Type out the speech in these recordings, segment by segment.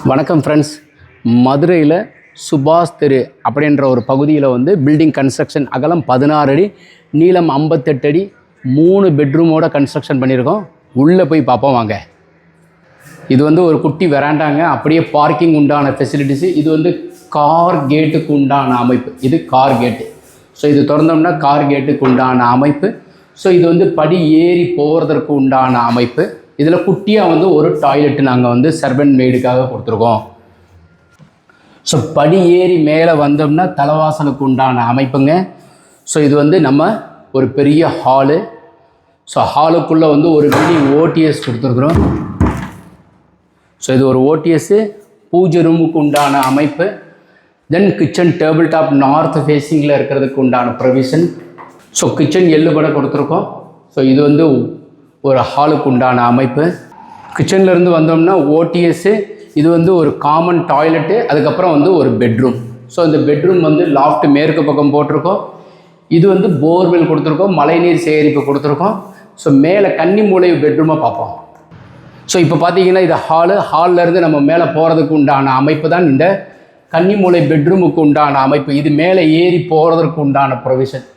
வணக்கம் ஃப்ரெண்ட்ஸ். மதுரையில் சுபாஷ் தெரு அப்படின்ற ஒரு பகுதியில் வந்து பில்டிங் கன்ஸ்ட்ரக்ஷன் அகலம் 16 அடி, நீளம் 58 அடி, 3 பெட்ரூமோட கன்ஸ்ட்ரக்ஷன் பண்ணியிருக்கோம். உள்ளே போய் பார்ப்போம் வாங்க. இது வந்து ஒரு குட்டி வெராண்டாங்க, அப்படியே பார்க்கிங் உண்டான ஃபெசிலிட்டிஸு. இது வந்து கார் கேட்டுக்கு உண்டான அமைப்பு. இது கார் கேட்டு. ஸோ இது திறந்தோம்னா கார் கேட்டுக்கு உண்டான அமைப்பு. ஸோ இது வந்து படி ஏறி போகிறதற்கு உண்டான அமைப்பு. இதில் குட்டியாக வந்து ஒரு டாய்லெட்டு நாங்கள் வந்து சர்வெண்ட் மெய்டுக்காக கொடுத்துருக்கோம். ஸோ படி ஏறி மேலே வந்தோம்னா தலைவாசலுக்கு உண்டான அமைப்புங்க. ஸோ இது வந்து நம்ம ஒரு பெரிய ஹாலு. ஸோ ஹாலுக்குள்ளே வந்து ஒரு மினி ஓடிஎஸ் கொடுத்துருக்குறோம். ஸோ இது ஒரு ஓடிஎஸ்ஸு, பூஜை ரூமுக்கு உண்டான அமைப்பு. தென் கிச்சன் டேபிள் டாப் நார்த் ஃபேஸிங்கில் இருக்கிறதுக்கு உண்டான ப்ரொவிஷன். ஸோ கிச்சன் எள்ளுபட கொடுத்துருக்கோம். ஸோ இது வந்து ஒரு ஹாலுக்கு உண்டான அமைப்பு. கிச்சன்லேருந்து வந்தோம்னா ஓடிஎஸ்ஸு, இது வந்து ஒரு காமன் டாய்லெட்டு, அதுக்கப்புறம் வந்து ஒரு பெட்ரூம். ஸோ இந்த பெட்ரூம் வந்து லாஃப்ட் மேற்கு பக்கம் போட்டிருக்கோம். இது வந்து போர்வெல் கொடுத்துருக்கோம், மழைநீர் சேகரிப்பு கொடுத்துருக்கோம். ஸோ மேலே கன்னி மூலை பெட்ரூமை பார்ப்போம். ஸோ இப்போ பார்த்தீங்கன்னா இது ஹால்லேருந்து நம்ம மேலே போகிறதுக்கு உண்டான அமைப்பு தான் இந்த கன்னி மூலை பெட்ரூமுக்கு உண்டான அமைப்பு. இது மேலே ஏறி போகிறதுக்கு உண்டான ப்ரொவிஷன்.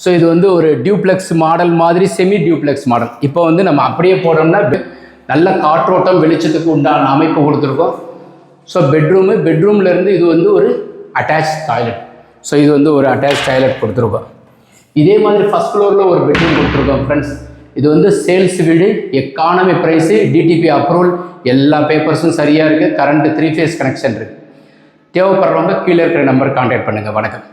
ஸோ இது வந்து ஒரு டியூப்ளெக்ஸ் மாடல் மாதிரி, செமி டியூப்ளெக்ஸ் மாடல். இப்போ வந்து நம்ம அப்படியே போட்டோம்னா நல்ல காற்றோட்டம் வெளிச்சத்துக்கு உண்டான அமைப்பு கொடுத்துருக்கோம். ஸோ பெட்ரூம்லேருந்து இது வந்து ஒரு அட்டாச் டாய்லெட். ஸோ இது வந்து ஒரு அட்டாச் டாய்லெட் கொடுத்துருக்கோம். இதே மாதிரி ஃபஸ்ட் ஃப்ளோரில் ஒரு பெட்ரூம் கொடுத்துருக்கோம் ஃப்ரெண்ட்ஸ். இது வந்து சேல்ஸ் வீடு, எக்கானமி ப்ரைஸு, டிடிபி அப்ரூவல், எல்லா பேப்பர்ஸும் சரியாக இருக்குது. கரண்ட்டு 3 ஃபேஸ் கனெக்ஷன் இருக்குது. தேவைப்படுறவங்க கீழே இருக்கிற நம்பர் கான்டாக்ட் பண்ணுங்கள். வணக்கம்.